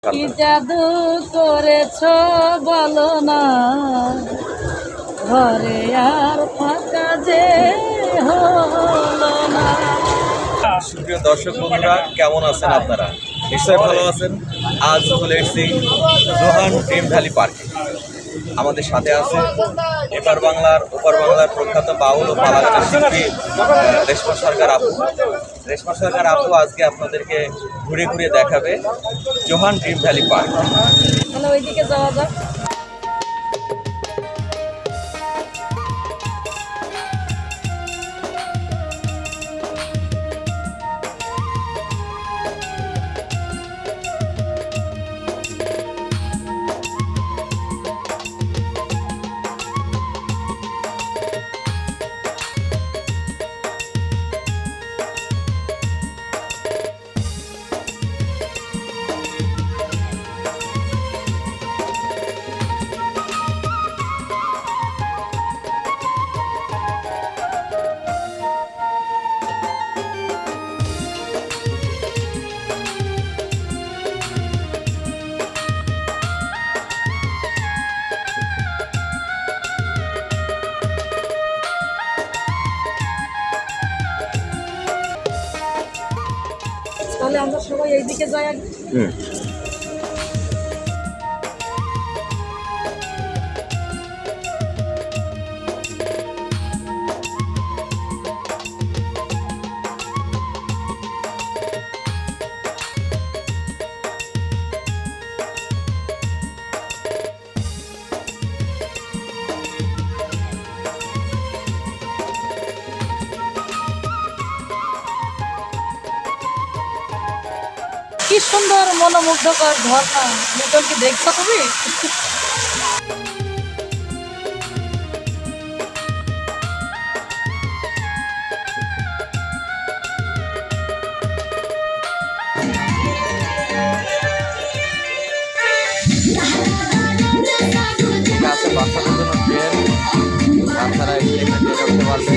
কি জাদু করেছো বলো না, ঘরে আর ফাঁকা যে হলো না। সুপ্রিয় দর্শক বন্ধুরা, কেমন আছেন আপনারা? নিশ্চয়ই ভালো আছেন। আজ চলে এসেছি জোহান ড্রিম ভ্যালি পার্কে। আমাদের সাথে আছে ওপার বাংলার প্রখ্যাত বাউল ও পালাগানের শিল্পী রেশমা সরকার আপু আজকে আপনাদেরকে ঘুরে ঘুরে দেখাবে জোহান ড্রিম ভ্যালি পার্ক। তাহলে ওইদিকে যাওয়া যাক। তাহলে আমরা সবাই এইদিকে যাই আগে। কি সুন্দর মনোমুগ্ধকর ঝর্ণা, মিটন কি দেখছো তুমি? আছে বাচ্চাদের জন্য ট্রেন, বাচ্চারা এখানে উঠতে পারবে।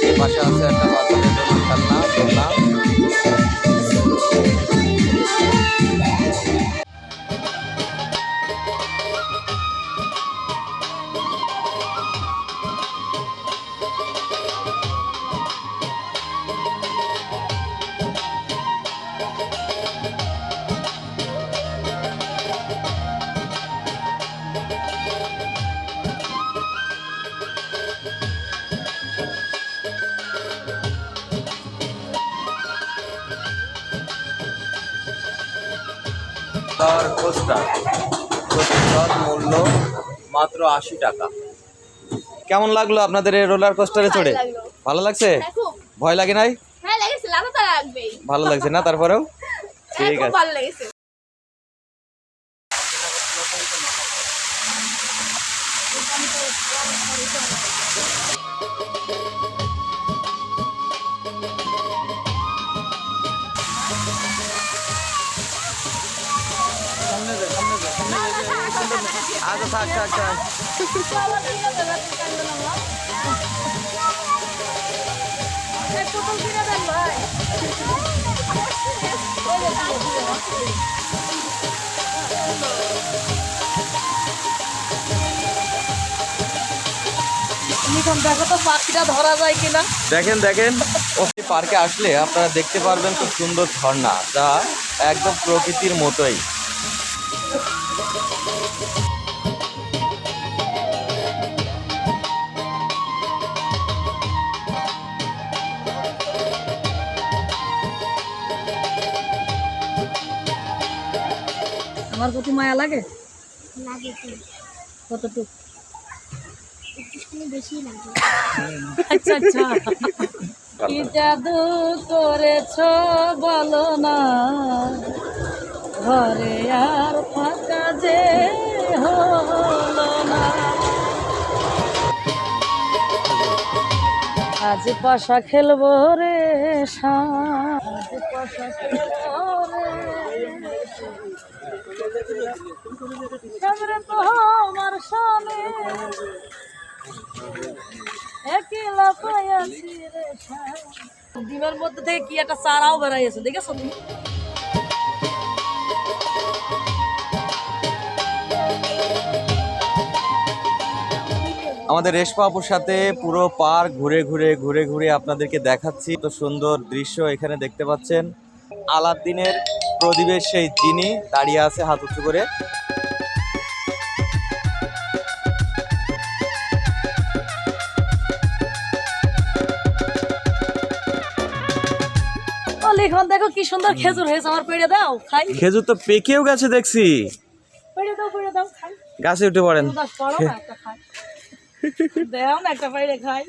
এর পাশে আছে একটা বাচ্চাদের জন্য খেলনা দোলনা। প্রতিটার মূল্য মাত্র 80 টাকা। কেমন লাগলো আপনাদের এই রোলার কোস্টারে চড়ে? ভালো লাগছে? ভয় লাগে নাই? ভালো লাগছে না? তারপরেও ঠিক আছে। আচ্ছা থাক থাক থাক। দেখো তো পাখিটা ধরা যায় কিনা। দেখেন দেখেন, ওই পার্কে আসলে আপনারা দেখতে পারবেন খুব সুন্দর ঝর্ণা, যা একদম প্রকৃতির মতোই। আমার প্রতি মায়া লাগে? কতটুকু? আচ্ছা আচ্ছা। কি জাদু করেছো বলো না, ঘরে আর ফাঁকা যে হলো না। আজ পাশা খেলবো রে আজ পাশা খেলবো রে সামনে তো আমার সামনে একলা পায়াছি রে। ডিমের মধ্যে থেকে কি একটা চারাও বেড়াইছে, দেখেছো তুমি? আমাদের রেশমা আপুর সাথে পুরো পার্ক ঘুরে ঘুরে আপনাদেরকে দেখাচ্ছি। তো সুন্দর দৃশ্য এখানে দেখতে পাচ্ছেন। আলাদিনের প্রদীপের সেই জিনি দাঁড়িয়ে আছে হাত উঁচু করে। লিখন দেখো কি সুন্দর খেজুর হয়েছে, আমার পেড়ে দাও খাই। খেজুর তো পেকেও গেছে দেখছি। পেড়ে দাও খাই। গাছে উঠে পড়েন। করো না, একটা খাই দাও না, একটা পেড়ে খাই।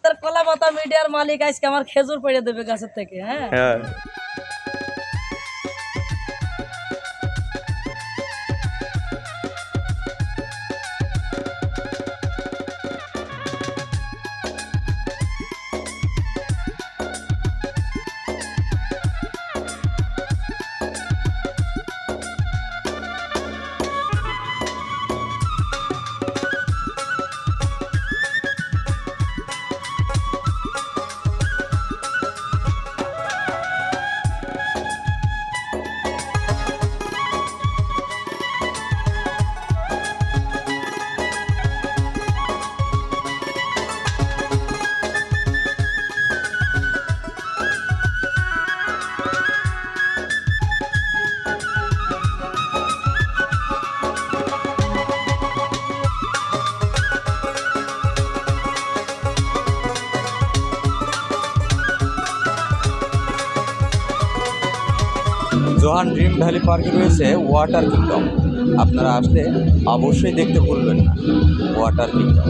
তার কলা পাতা মিডিয়ার মালিক আজকে আমার খেজুর পেড়ে দেবে গাছের থেকে। হ্যাঁ জোহান ড্রিম ভ্যালি পার্কে রয়েছে ওয়াটার কিংডম। আপনারা আসলে অবশ্যই দেখতে ভুলবেন না ওয়াটার কিংডম।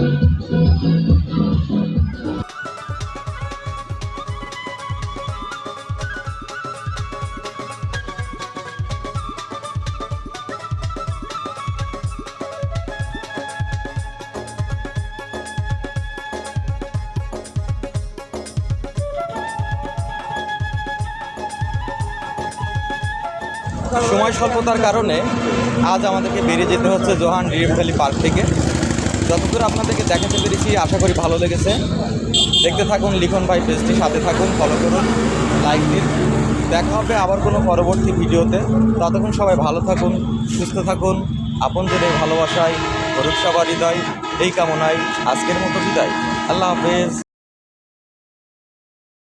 সময় স্বল্পতার কারণে আজ আমাদেরকে বেরিয়ে যেতে হচ্ছে জোহান ড্রিম ভ্যালি পার্ক থেকে। যতদূর আপনাদেরকে দেখাতে পেরেছি আশা করি ভালো লেগেছে। দেখতে থাকুন লিখন ভাই পেজটি, সাথে থাকুন, ফলো করুন, লাইক দিন। দেখা হবে আবার কোনো পরবর্তী ভিডিওতে। ততক্ষণ সবাই ভালো থাকুন, সুস্থ থাকুন, আপনজনের ভালোবাসায় করুক সবার হৃদয়, এই কামনায় আজকের মতো বিদায়। আল্লাহ হাফেজ।